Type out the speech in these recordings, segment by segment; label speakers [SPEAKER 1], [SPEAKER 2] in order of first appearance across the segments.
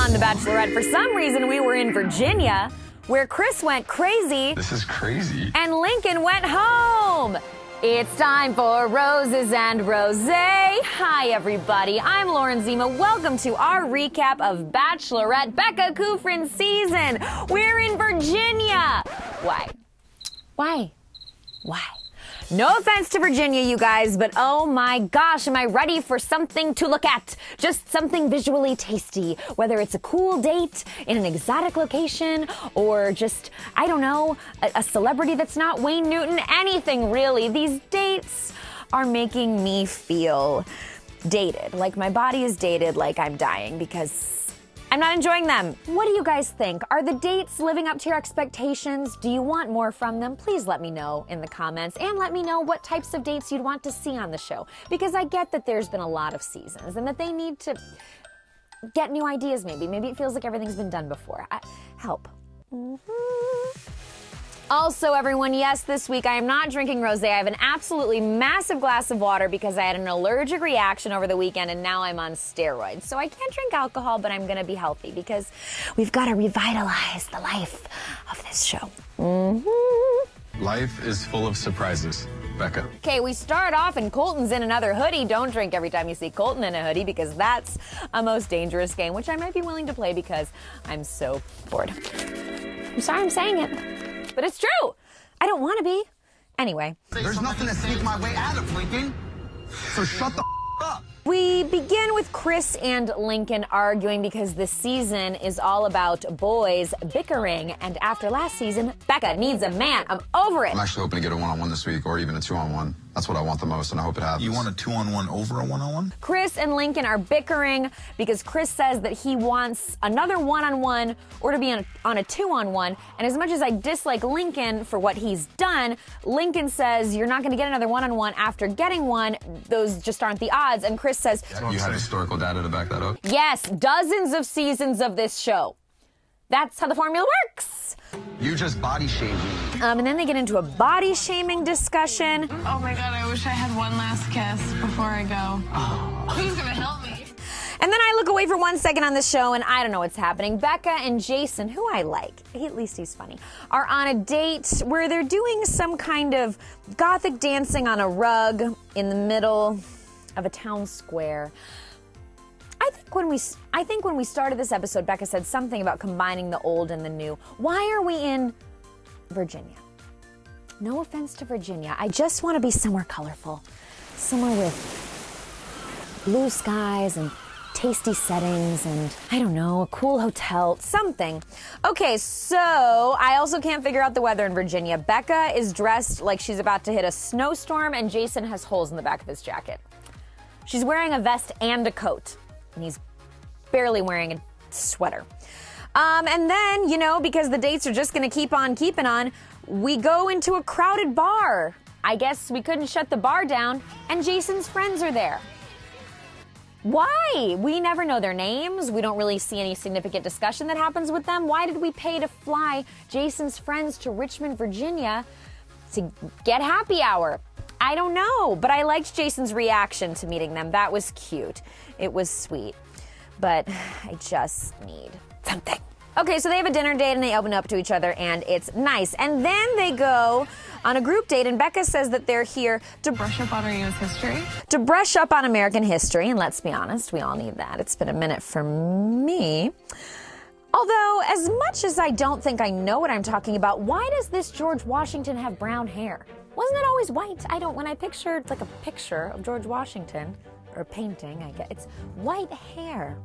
[SPEAKER 1] on The Bachelorette. For some reason, we were in Virginia, where Chris went crazy.
[SPEAKER 2] This is crazy.
[SPEAKER 1] And Lincoln went home. It's time for Roses and Rosé. Hi, everybody. I'm Lauren Zima. Welcome to our recap of Bachelorette Becca Kufrin season. We're in Virginia. Why? No offense to Virginia, you guys, but oh my gosh, am I ready for something to look at? Just something visually tasty, whether it's a cool date in an exotic location or just, I don't know, a celebrity that's not Wayne Newton, anything really. These dates are making me feel dated, like my body is dated, like I'm dying because I'm not enjoying them. What do you guys think? Are the dates living up to your expectations? Do you want more from them? Please let me know in the comments and let me know what types of dates you'd want to see on the show. Because I get that there's been a lot of seasons and that they need to get new ideas maybe. Maybe it feels like everything's been done before. Help. Also, everyone, yes, this week I am not drinking rosé. I have an absolutely massive glass of water because I had an allergic reaction over the weekend and now I'm on steroids. So I can't drink alcohol, but I'm gonna be healthy because we've got to revitalize the life of this show.
[SPEAKER 2] Life is full of surprises, Becca.
[SPEAKER 1] Okay, we start off and Colton's in another hoodie. Don't drink every time you see Colton in a hoodie because that's a most dangerous game, which I might be willing to play because I'm so bored. I'm sorry I'm saying it. But it's true. I don't want to be. Anyway.
[SPEAKER 3] There's nothing to sneak my way out of, Lincoln. So shut the up.
[SPEAKER 1] We begin with Chris and Lincoln arguing because this season is all about boys bickering. And after last season, Becca needs a man. I'm over it.
[SPEAKER 2] I'm actually hoping to get a one-on-one this week or even a two-on-one. That's what I want the most, and I hope it happens.
[SPEAKER 3] You want a two-on-one over a one-on-one?
[SPEAKER 1] Chris and Lincoln are bickering because Chris says that he wants another one-on-one or to be on a two-on-one. And as much as I dislike Lincoln for what he's done, Lincoln says you're not going to get another one-on-one after getting one. Those just aren't the odds. And Chris says...
[SPEAKER 2] You have historical data to back that up?
[SPEAKER 1] Yes, dozens of seasons of this show. That's how the formula works.
[SPEAKER 3] You just body shaming me.
[SPEAKER 1] And then they get into a body shaming discussion.
[SPEAKER 4] Oh my God, I wish I had one last kiss before I go. Who's gonna help me?
[SPEAKER 1] And then I look away for 1 second on the show and I don't know what's happening. Becca and Jason, who I like, at least he's funny, are on a date where they're doing some kind of gothic dancing on a rug in the middle of a town square. I think when we started this episode, Becca said something about combining the old and the new. Why are we in Virginia? No offense to Virginia. I just want to be somewhere colorful. Somewhere with blue skies and tasty settings and, I don't know, a cool hotel, something. Okay, so I also can't figure out the weather in Virginia. Becca is dressed like she's about to hit a snowstorm and Jason has holes in the back of his jacket. She's wearing a vest and a coat. And he's barely wearing a sweater. And then, you know, because the dates are just going to keep on keeping on, we go into a crowded bar. I guess we couldn't shut the bar down, and Jason's friends are there. Why? We never know their names. We don't really see any significant discussion that happens with them. Why did we pay to fly Jason's friends to Richmond, Virginia to get happy hour? I don't know, but I liked Jason's reaction to meeting them. That was cute. It was sweet. But I just need something. Okay, so they have a dinner date and they open up to each other and it's nice. And then they go on a group date and Becca says that they're here to
[SPEAKER 4] Brush up on our U.S. history?
[SPEAKER 1] To brush up on American history. And let's be honest, we all need that. It's been a minute for me. Although, as much as I don't think I know what I'm talking about, why does this George Washington have brown hair? Wasn't it always white? When I picture like a picture of George Washington, or a painting, I guess, it's white hair.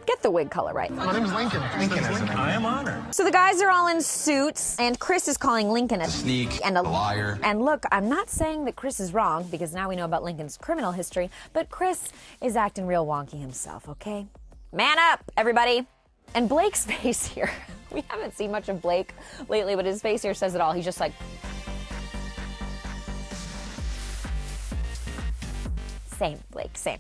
[SPEAKER 1] Get the wig color right.
[SPEAKER 3] My name is Lincoln. I am honored.
[SPEAKER 1] So the guys are all in suits, and Chris is calling Lincoln a
[SPEAKER 2] sneak
[SPEAKER 1] and a
[SPEAKER 2] liar.
[SPEAKER 1] And look, I'm not saying that Chris is wrong, because now we know about Lincoln's criminal history, but Chris is acting real wonky himself, okay? Man up, everybody. And Blake's face here, we haven't seen much of Blake lately, but his face here says it all. He's just like... Same, Blake, same.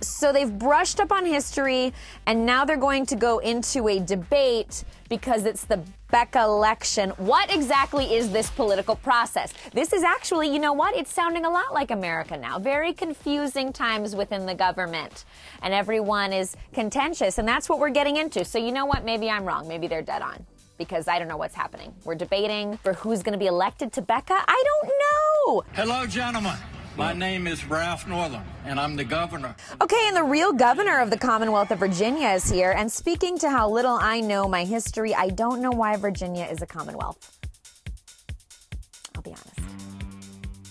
[SPEAKER 1] So they've brushed up on history, and now they're going to go into a debate because it's the Becca election. What exactly is this political process? This is actually, you know what? It's sounding a lot like America now. Very confusing times within the government. And everyone is contentious, and that's what we're getting into. So you know what? Maybe I'm wrong. Maybe they're dead on. Because I don't know what's happening. We're debating for who's going to be elected to Becca. I don't know.
[SPEAKER 5] Hello, gentlemen. My name is Ralph Northern, and I'm the governor.
[SPEAKER 1] Okay, and the real governor of the Commonwealth of Virginia is here. And speaking to how little I know my history, I don't know why Virginia is a Commonwealth. I'll be honest.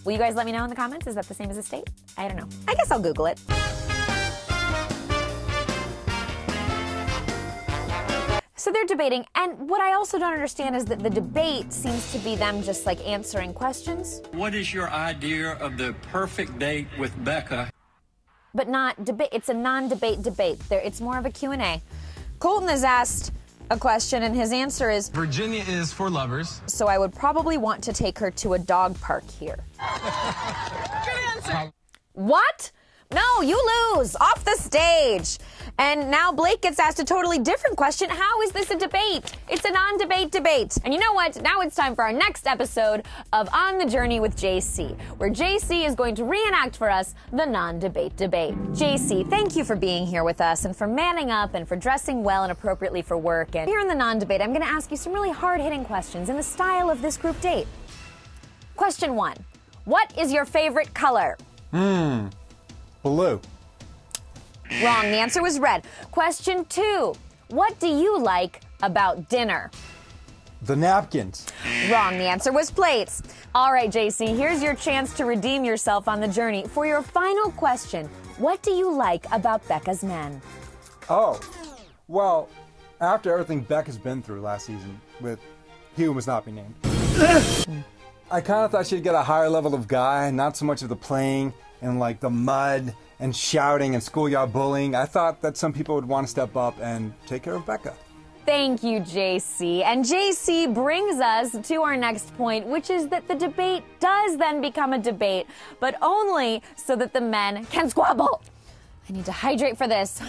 [SPEAKER 1] Will you guys let me know in the comments? Is that the same as a state? I don't know. I guess I'll Google it. So they're debating, and what I also don't understand is that the debate seems to be them just like answering questions.
[SPEAKER 5] What is your idea of the perfect date with Becca?
[SPEAKER 1] But not debate. It's a non-debate debate. It's more of a Q&A. Colton has asked a question, and his answer is,
[SPEAKER 3] Virginia is for lovers.
[SPEAKER 1] so I would probably want to take her to a dog park here.
[SPEAKER 4] Good answer.
[SPEAKER 1] What? No, you lose. Off the stage. And now Blake gets asked a totally different question. How is this a debate? It's a non-debate debate. And you know what? Now it's time for our next episode of On the Journey with JC, where JC is going to reenact for us the non-debate debate. JC, thank you for being here with us and for manning up and for dressing well and appropriately for work. And here in the non-debate, I'm going to ask you some really hard-hitting questions in the style of this group date. Question 1. What is your favorite color?
[SPEAKER 6] Blue.
[SPEAKER 1] Wrong. The answer was red. Question 2. What do you like about dinner?
[SPEAKER 6] The napkins.
[SPEAKER 1] Wrong. The answer was plates. All right, JC, here's your chance to redeem yourself on the journey. For your final question, what do you like about Becca's men?
[SPEAKER 6] Oh, well, after everything Becca's been through last season with he who must not be named, I kind of thought she'd get a higher level of guy, not so much of the playing and like the mud and shouting and schoolyard bullying. I thought that some people would want to step up and take care of Becca.
[SPEAKER 1] Thank you, JC. And JC brings us to our next point, which is that the debate does then become a debate, but only so that the men can squabble. I need to hydrate for this.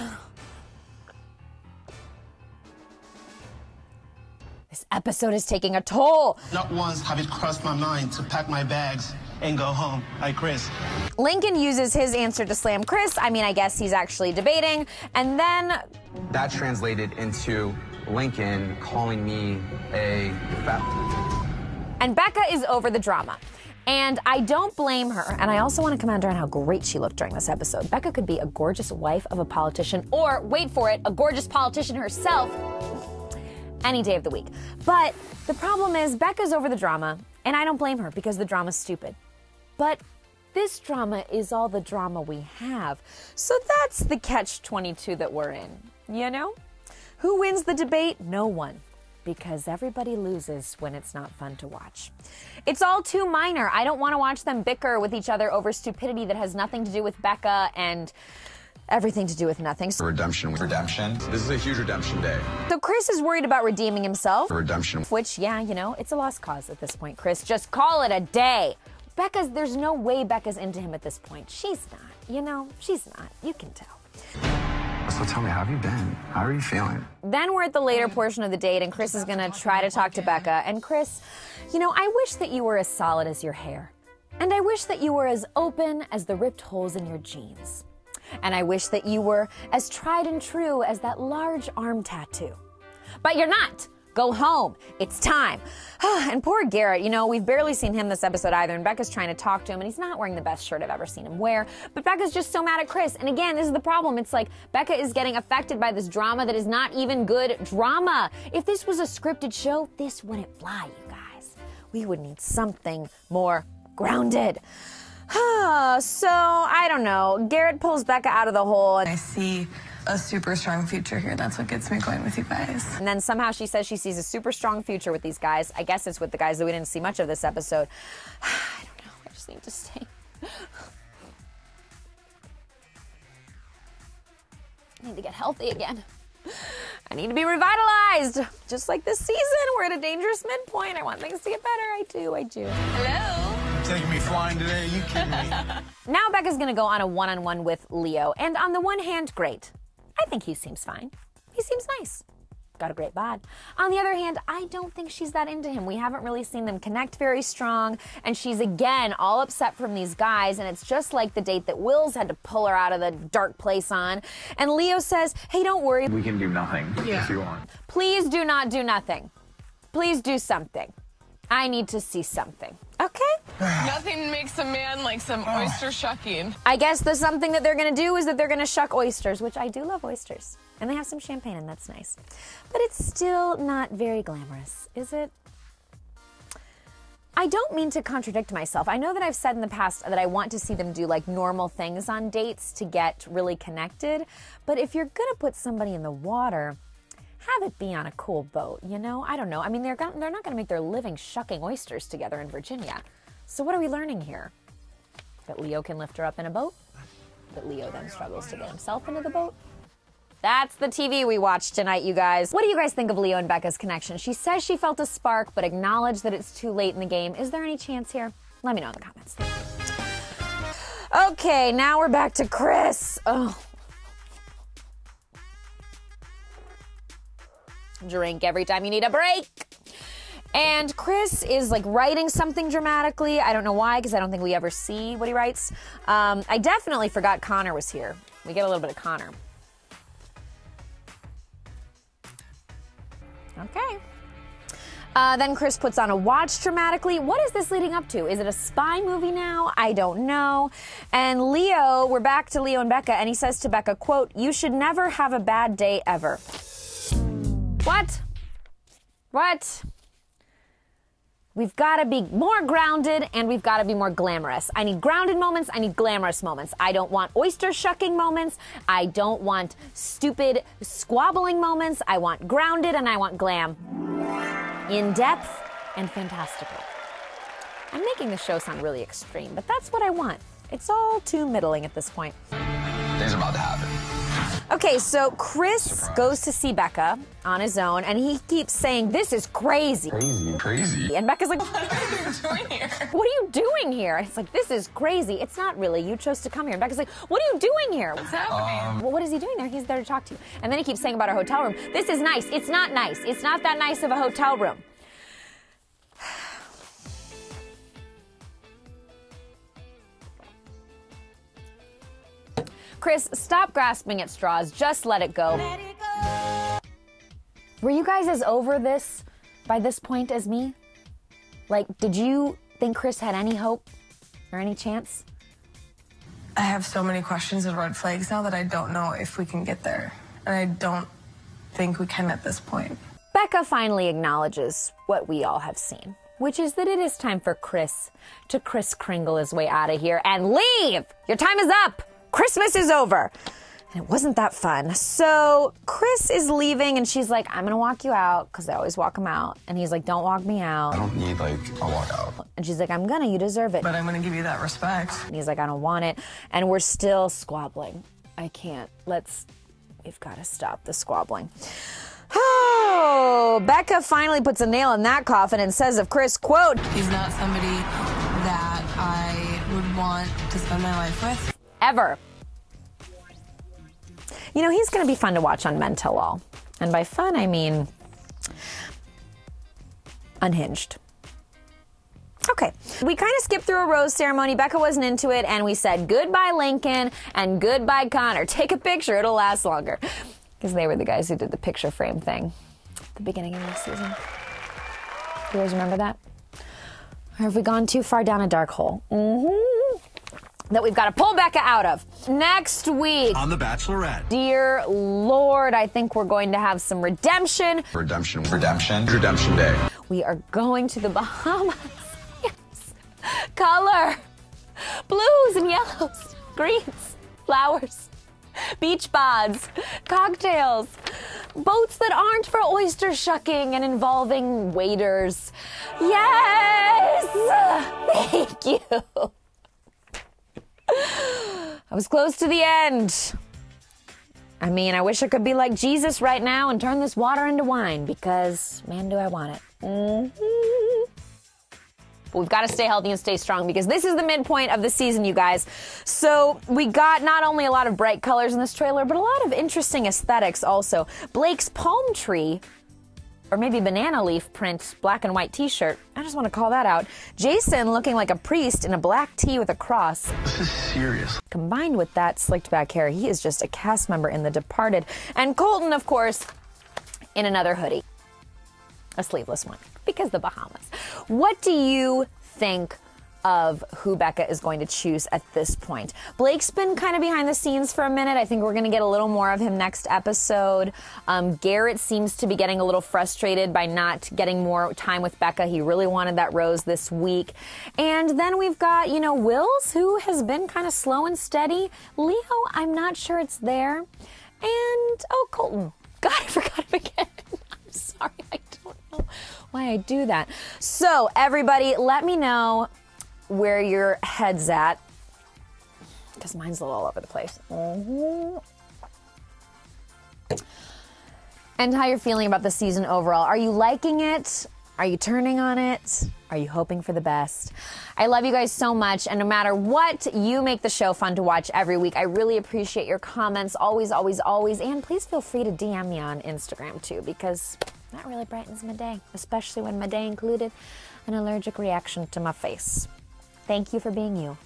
[SPEAKER 1] This episode is taking a toll.
[SPEAKER 3] Not once have it crossed my mind to pack my bags and go home. Hi, Chris.
[SPEAKER 1] Lincoln uses his answer to slam Chris. I mean, I guess he's actually debating. And then
[SPEAKER 2] That translated into Lincoln calling me a fat.
[SPEAKER 1] And Becca is over the drama. And I don't blame her. And I also want to comment on how great she looked during this episode. Becca could be a gorgeous wife of a politician, or, wait for it, a gorgeous politician herself any day of the week. But the problem is Becca's over the drama, and I don't blame her because the drama's stupid. But this drama is all the drama we have. So that's the catch-22 that we're in, you know? Who wins the debate? No one. Because everybody loses when it's not fun to watch. It's all too minor. I don't want to watch them bicker with each other over stupidity that has nothing to do with Becca and everything to do with nothing.
[SPEAKER 2] Redemption. This is a huge redemption day.
[SPEAKER 1] So Chris is worried about redeeming himself.
[SPEAKER 2] Redemption.
[SPEAKER 1] Which, yeah, you know, it's a lost cause at this point, Chris. Just call it a day. There's no way Becca's into him at this point. She's not, you know, she's not. You can tell.
[SPEAKER 2] So tell me, how have you been? How are you feeling?
[SPEAKER 1] Then we're at the later portion of the date, and Chris is gonna try to talk to Becca. And Chris, you know, I wish that you were as solid as your hair. And I wish that you were as open as the ripped holes in your jeans. And I wish that you were as tried and true as that large arm tattoo. But you're not. Go home. It's time. And poor Garrett, you know, we've barely seen him this episode either, and Becca's trying to talk to him, and he's not wearing the best shirt I've ever seen him wear. But Becca's just so mad at Chris. And again, this is the problem. It's like Becca is getting affected by this drama that is not even good drama. If this was a scripted show, this wouldn't fly, you guys. We would need something more grounded. So, I don't know. Garrett pulls Becca out of the hole.
[SPEAKER 4] I see a super strong future here. That's what gets me going with you guys.
[SPEAKER 1] And then somehow she says she sees a super strong future with these guys. I guess it's with the guys that we didn't see much of this episode. I don't know. I just need to stay. I need to get healthy again. I need to be revitalized. Just like this season, we're at a dangerous midpoint. I want things to get better. I do.
[SPEAKER 4] Hello.
[SPEAKER 3] Taking me flying today? Are you kidding me?
[SPEAKER 1] now Becca's gonna go on a one-on-one with Leo, and on the one hand, great. I think he seems fine. He seems nice. Got a great bod. On the other hand, I don't think she's that into him. We haven't really seen them connect very strong, and she's again all upset from these guys, and it's just like the date that Wills had to pull her out of the dark place on. And Leo says, hey, don't worry.
[SPEAKER 3] We can do nothing if you want.
[SPEAKER 1] Please do not do nothing. Please do something. I need to see something. Okay?
[SPEAKER 4] Nothing makes a man like some oyster shucking.
[SPEAKER 1] I guess the something that they're gonna do is that they're gonna shuck oysters, which I do love oysters. And they have some champagne, and that's nice. But it's still not very glamorous, is it? I don't mean to contradict myself. I know that I've said in the past that I want to see them do like normal things on dates to get really connected. But if you're gonna put somebody in the water, have it be on a cool boat, you know? I don't know. I mean, they're not gonna make their living shucking oysters together in Virginia. So what are we learning here? That Leo can lift her up in a boat? That Leo then struggles to get himself into the boat? That's the TV we watched tonight, you guys. What do you guys think of Leo and Becca's connection? She says she felt a spark, but acknowledged that it's too late in the game. Is there any chance here? Let me know in the comments. Okay, now we're back to Chris. Oh. Drink every time you need a break. And Chris is like writing something dramatically. I don't know why, because I don't think we ever see what he writes. I definitely forgot Connor was here. We get a little bit of Connor. Okay. Then Chris puts on a watch dramatically. What is this leading up to? Is it a spy movie now? I don't know. And Leo, we're back to Leo and Becca, and he says to Becca, quote, "You should never have a bad day ever." What? What? We've got to be more grounded, and we've got to be more glamorous. I need grounded moments. I need glamorous moments. I don't want oyster shucking moments. I don't want stupid squabbling moments. I want grounded, and I want glam. In depth and fantastical. I'm making the show sound really extreme, but that's what I want. It's all too middling at this point.
[SPEAKER 3] Things are about to happen.
[SPEAKER 1] Okay, so Chris goes to see Becca on his own, and he keeps saying, this is crazy.
[SPEAKER 3] Crazy.
[SPEAKER 1] And Becca's like,
[SPEAKER 4] What are you doing here?
[SPEAKER 1] what are you doing here? And it's like, this is crazy. It's not really. You chose to come here. And Becca's like, what are you doing here?
[SPEAKER 4] What's happening?
[SPEAKER 1] Well, what is he doing there? He's there to talk to you. And then he keeps saying about our hotel room, this is nice. It's not nice. It's not that nice of a hotel room. Chris, stop grasping at straws. Just let it go. Let it go. Were you guys as over this by this point as me? Like, did you think Chris had any hope or any chance?
[SPEAKER 4] I have so many questions and red flags now that I don't know if we can get there. And I don't think we can at this point.
[SPEAKER 1] Becca finally acknowledges what we all have seen, which is that it is time for Chris to Kris Kringle his way out of here and leave. Your time is up. Christmas is over. And it wasn't that fun. So Chris is leaving, and she's like, I'm gonna walk you out, because I always walk him out. And he's like, don't walk me out.
[SPEAKER 3] I don't need, like, a walkout.
[SPEAKER 1] And she's like, I'm gonna, you deserve it.
[SPEAKER 4] But I'm gonna give you that respect.
[SPEAKER 1] And he's like, I don't want it. And we're still squabbling. I can't. We've gotta stop the squabbling. Oh, Becca finally puts a nail in that coffin and says of Chris, quote,
[SPEAKER 4] He's not somebody that I would want to spend my life with.
[SPEAKER 1] Ever. You know, he's going to be fun to watch on Men Tell All. And by fun, I mean unhinged. Okay. We kind of skipped through a rose ceremony. Becca wasn't into it, and we said goodbye Lincoln and goodbye Connor. Take a picture, it'll last longer. Because they were the guys who did the picture frame thing at the beginning of this season. You guys remember that? Or have we gone too far down a dark hole? That we've got to pull Becca out of. Next week
[SPEAKER 7] on The Bachelorette.
[SPEAKER 1] Dear Lord, I think we're going to have some redemption.
[SPEAKER 3] Redemption day.
[SPEAKER 1] We are going to the Bahamas. Yes. Color. Blues and yellows. Greens. Flowers. Beach bods. Cocktails. Boats that aren't for oyster shucking and involving waiters. Yes! Thank you. I was close to the end. I mean, I wish I could be like Jesus right now and turn this water into wine, because, man, do I want it. But we've got to stay healthy and stay strong because this is the midpoint of the season, you guys. So we got not only a lot of bright colors in this trailer, but a lot of interesting aesthetics also. Blake's palm tree, or maybe banana leaf print black and white t-shirt. I just want to call that out. Jason looking like a priest in a black tee with a cross.
[SPEAKER 3] This is serious.
[SPEAKER 1] Combined with that slicked back hair, he is just a cast member in The Departed. And Colton, of course, in another hoodie. A sleeveless one, because the Bahamas. What do you think of who Becca is going to choose at this point? Blake's been kind of behind the scenes for a minute. I think we're going to get a little more of him next episode. Garrett seems to be getting a little frustrated by not getting more time with Becca. He really wanted that rose this week. And then we've got, you know, Wills, who has been kind of slow and steady. Leo, I'm not sure it's there. And, oh, Colton. God, I forgot him again. I'm sorry, I don't know why I do that. So, everybody, let me know where your head's at, because mine's a little all over the place. And how you're feeling about the season overall. Are you liking it? Are you turning on it? Are you hoping for the best? I love you guys so much, and no matter what, you make the show fun to watch every week. I really appreciate your comments, always, always, always, and please feel free to DM me on Instagram too, because that really brightens my day, especially when my day included an allergic reaction to my face. Thank you for being you.